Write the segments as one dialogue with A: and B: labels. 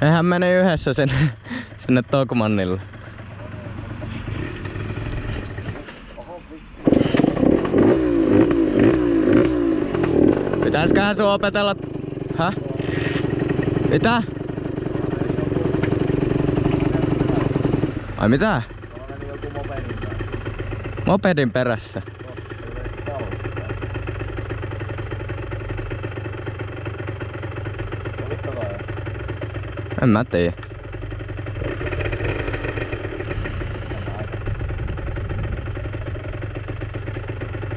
A: Eihän mene yhdessä sinne Tokmannille. Pitäisköhän sun opetella... Häh? Mitä? Ai mitä? Mopedin perässä. En mä tiedä.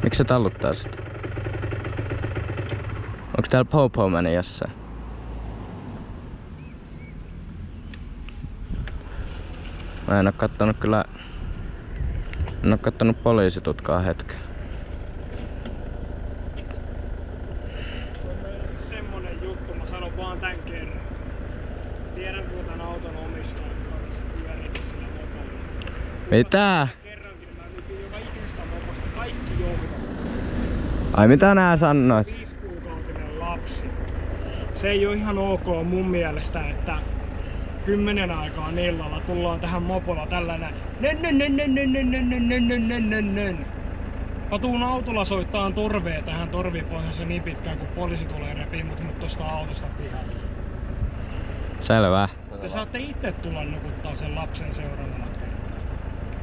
A: Miksi se talluttaa sitä? Onks täällä Popo-mani jossain? Mä en oo kattonut kyllä... En oo kattonut poliisitutkaa hetken.
B: Semmonen juttu, mä sanon vaan tän kerran. Tiedän kun tän auton omistaa, kun se pyörii sillä mopolla.
A: Mitä?
B: Kerrankin mä myytin joka ikisestä moposta kaikki johdot.
A: Ai mitä nää sanois?
B: 5-kuukautinen lapsi. Se ei oo ihan ok mun mielestä, että 10 aikaan illalla tullaan tähän mopolla tällainen Mä tuun autolla soittaan torvea tähän torvipohjassa niin pitkään kun poliisi tulee repii mut tosta autosta pihalle.
A: Selvä.
B: Te saatte itse tulla nukuttaa sen lapsen seuraavana.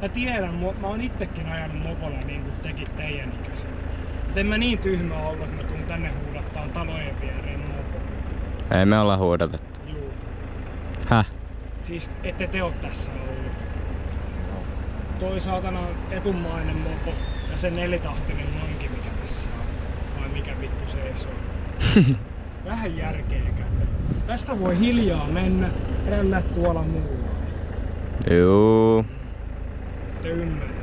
B: Mä tiedän, mä oon itsekin ajanut mopolla niin kuin tekit teidän ikäisenä. Et en mä niin tyhmä ollut, että mä tuun tänne huudattaan talojen viereen mopolla.
A: Ei me olla huudatettu.
B: Juu.
A: Häh?
B: Siis ette te oo tässä ollut. Toi saatana etumainen mopo ja se 4-tahtinen manki mikä tässä on. Vai mikä vittu se ees on. Vähän järkeä käteen. Tästä voi hiljaa mennä, rällä tuolla muualla.
A: Juu.
B: Te ymmärrät.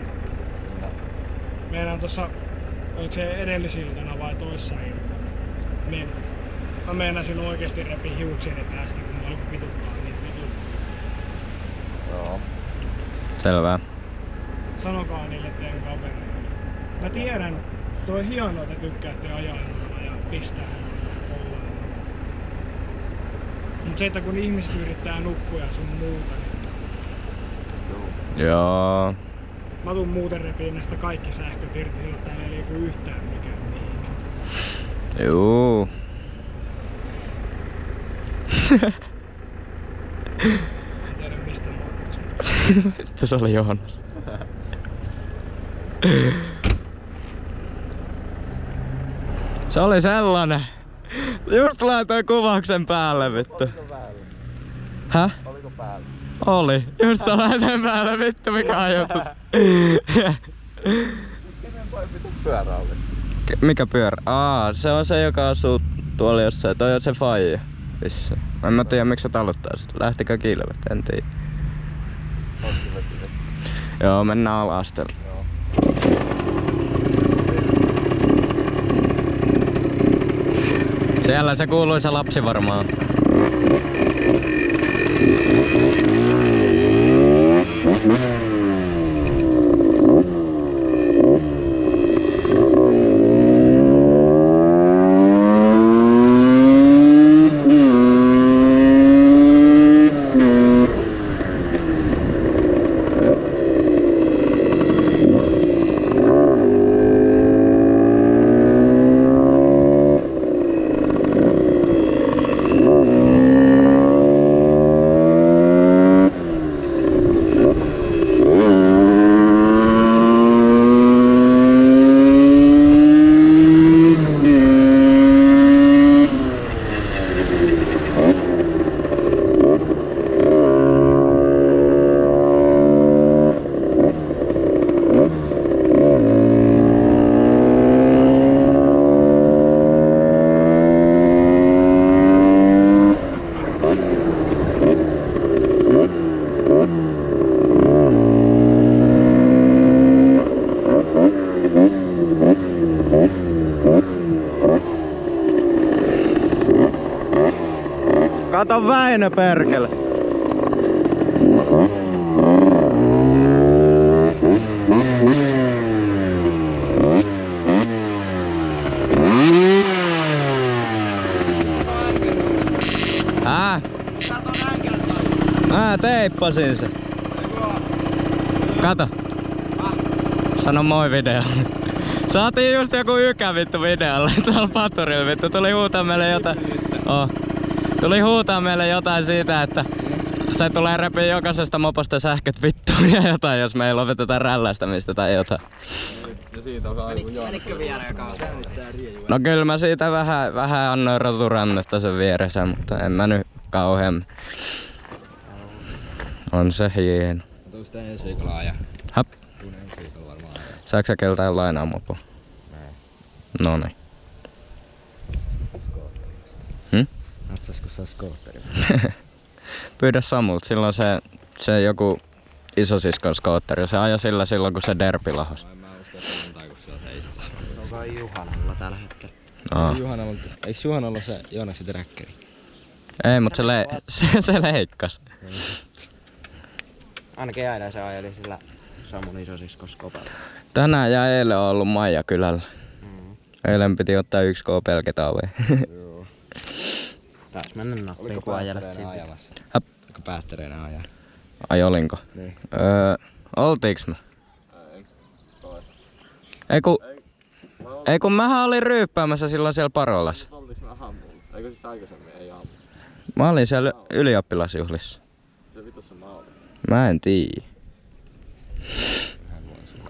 B: Meidän tossa, oliko se edellisiltana vai toissa iltana, niin mä meinasin oikeesti repi hiuksieni päästä, kun mä alkoin vituttaa niitä vituttaa.
C: Joo.
A: Selvä.
B: Sanokaa niille teidän kavereille. Mä tiedän, toi on hienoa, että tykkäätte ajaa ja pistää ollaan. Mut se, että kun ihmiset yrittää nukkua ja sun muuta, niin
A: Joo.
B: mä tuun muuten repiin näistä kaikki sähköt irti, sillä täällä ei liiku yhtään mikään mihinkään.
A: Juu.
B: En tiedä mistä mä oon.
A: Tässä oli Joonas. Se oli sellainen. Just laitoin kuvauksen päälle vittu.
C: Oliko päällä?
A: Häh?
C: Oliko päällä?
A: Oli. Just laitoin päälle vittu mikä ajoitus.
C: Kenen voi pitää pyörä oli?
A: Mikä pyörä? Se on se joka asuu tuolla jossain. Toi on se faija. Missä? En mä tiedä miksi se talluttaa sitä. Lähtikö kilvet? En tiedä.
C: On kyllä kyllä.
A: Joo, mennään ala-asteelle.
C: Joo.
A: Siellä se kuuluisa lapsi varmaan. Kato Väinö perkele. Sä ton änkän Mä teippasin sen. Kato. Sano moi videolla. Saatiin just joku ykä vittu videolla tuolla paturilla vittu. Tuli huutaa meille jotain. Oh. Tuli huutaa meille jotain siitä, että se tulee repiä jokaisesta moposta sähköt vittuun ja jotain, jos me ei lopeteta rällästämistä tai jotain.
C: Ja siitä on aivan joo.
D: Menikö vielä kauan?
A: No kyllä mä siitä vähän annoin roturannetta sen vieressä, mutta en mä nyt kauhean. On se hieno.
D: Tuo sitä ensi viikolla ajaa.
A: Hap.
D: Tuun ensi viikolla varmaan ajaa.
A: Saatko sä keltään lainaa mopo?
D: Näin.
A: Noniin.
D: Natsasko saa skootteri?
A: Pyydä Samulta, silloin se joku isosiskon skootteri, se ajoi sillä silloin kun se derpi lahos.
D: Mä uskon, että antaa kun se on se iso. Se on kai Juhanalla tällä hetkellä.
A: Eikö
D: Juhanalla se Joonaksen träkkäri?
A: Ei, mutta se leikkas.
D: Ainakin äidä se ajeli sillä Samun isosiskon skopalla.
A: Tänään ja eilen on ollut Maija kylällä. Eilen piti ottaa 1K pelketaueen.
D: Joo. Taas mennä nappiin kun ajelet siitä.
A: Häp.
D: Oliko päättäreinä ajaa?
A: Ai olinko?
D: Niin.
A: Oltiiks mä? Ei kun mähän olin ryyppäämässä silloin siellä Parolassa.
C: Oltiks mä aamulla? Eikö siis aikaisemmin? Ei aamulla.
A: Mä olin siellä ylioppilasjuhlissa.
C: Se vitussa mä olin.
A: Mä en tiedä.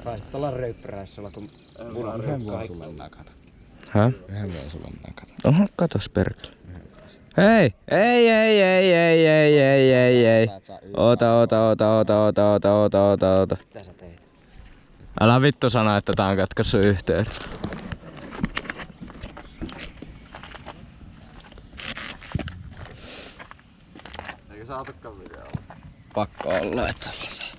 D: Taisit olla ryyppäräisellä kun
C: Yhden
D: vuonna sulle nakata.
A: Häh?
D: Yhden vuonna sulle nakata.
A: Oho, katos perkele. Hei! Ei. Ota.
D: Mitä sä teit?
A: Älä vittu sano, että tää on katkossu yhteen.
C: Eikö sä otakaan videolla?
A: Pakko olla, että ollaan.